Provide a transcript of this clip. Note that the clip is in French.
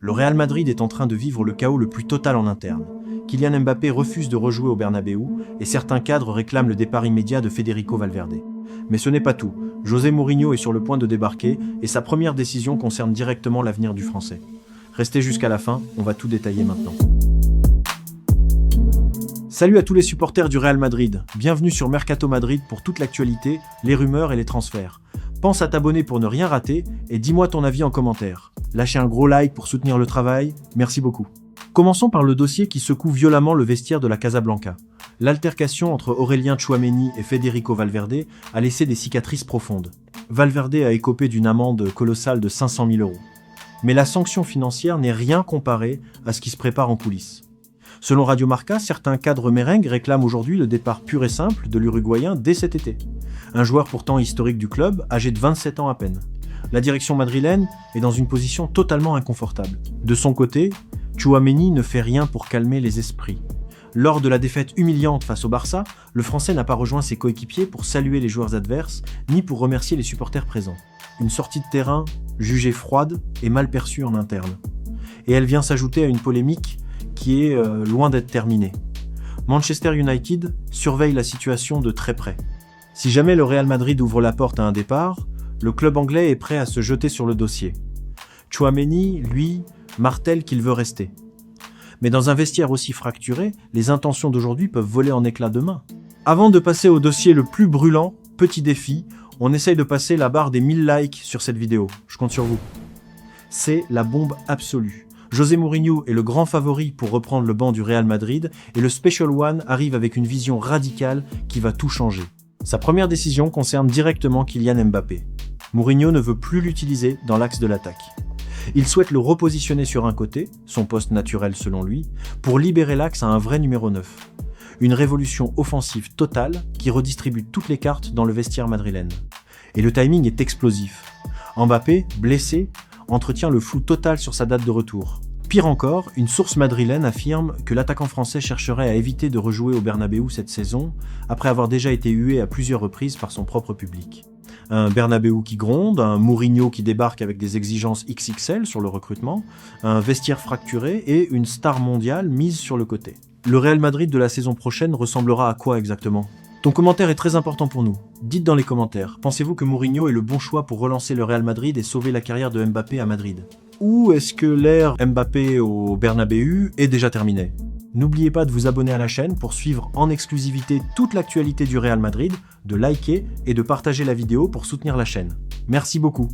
Le Real Madrid est en train de vivre le chaos le plus total en interne. Kylian Mbappé refuse de rejouer au Bernabéu et certains cadres réclament le départ immédiat de Federico Valverde. Mais ce n'est pas tout. José Mourinho est sur le point de débarquer et sa première décision concerne directement l'avenir du Français. Restez jusqu'à la fin, on va tout détailler maintenant. Salut à tous les supporters du Real Madrid, bienvenue sur Mercato Madrid pour toute l'actualité, les rumeurs et les transferts. Pense à t'abonner pour ne rien rater et dis-moi ton avis en commentaire. Lâchez un gros like pour soutenir le travail, merci beaucoup. Commençons par le dossier qui secoue violemment le vestiaire de la Casablanca. L'altercation entre Aurélien Tchouaméni et Federico Valverde a laissé des cicatrices profondes. Valverde a écopé d'une amende colossale de 500 000 €. Mais la sanction financière n'est rien comparée à ce qui se prépare en coulisses. Selon Radio Marca, certains cadres merengues réclament aujourd'hui le départ pur et simple de l'Uruguayen dès cet été. Un joueur pourtant historique du club, âgé de 27 ans à peine. La direction madrilène est dans une position totalement inconfortable. De son côté, Tchouaméni ne fait rien pour calmer les esprits. Lors de la défaite humiliante face au Barça, le Français n'a pas rejoint ses coéquipiers pour saluer les joueurs adverses, ni pour remercier les supporters présents. Une sortie de terrain jugée froide et mal perçue en interne. Et elle vient s'ajouter à une polémique qui est loin d'être terminée. Manchester United surveille la situation de très près. Si jamais le Real Madrid ouvre la porte à un départ, le club anglais est prêt à se jeter sur le dossier. Tchouaméni, lui, martèle qu'il veut rester. Mais dans un vestiaire aussi fracturé, les intentions d'aujourd'hui peuvent voler en éclats demain. Avant de passer au dossier le plus brûlant, petit défi, on essaye de passer la barre des 1000 likes sur cette vidéo. Je compte sur vous. C'est la bombe absolue. José Mourinho est le grand favori pour reprendre le banc du Real Madrid et le Special One arrive avec une vision radicale qui va tout changer. Sa première décision concerne directement Kylian Mbappé. Mourinho ne veut plus l'utiliser dans l'axe de l'attaque. Il souhaite le repositionner sur un côté, son poste naturel selon lui, pour libérer l'axe à un vrai numéro 9. Une révolution offensive totale qui redistribue toutes les cartes dans le vestiaire madrilène. Et le timing est explosif. Mbappé, blessé, entretient le flou total sur sa date de retour. Pire encore, une source madrilène affirme que l'attaquant français chercherait à éviter de rejouer au Bernabéu cette saison, après avoir déjà été hué à plusieurs reprises par son propre public. Un Bernabéu qui gronde, un Mourinho qui débarque avec des exigences XXL sur le recrutement, un vestiaire fracturé et une star mondiale mise sur le côté. Le Real Madrid de la saison prochaine ressemblera à quoi exactement ? Ton commentaire est très important pour nous. Dites dans les commentaires, pensez-vous que Mourinho est le bon choix pour relancer le Real Madrid et sauver la carrière de Mbappé à Madrid ? Ou est-ce que l'ère Mbappé au Bernabéu est déjà terminée ? N'oubliez pas de vous abonner à la chaîne pour suivre en exclusivité toute l'actualité du Real Madrid, de liker et de partager la vidéo pour soutenir la chaîne. Merci beaucoup.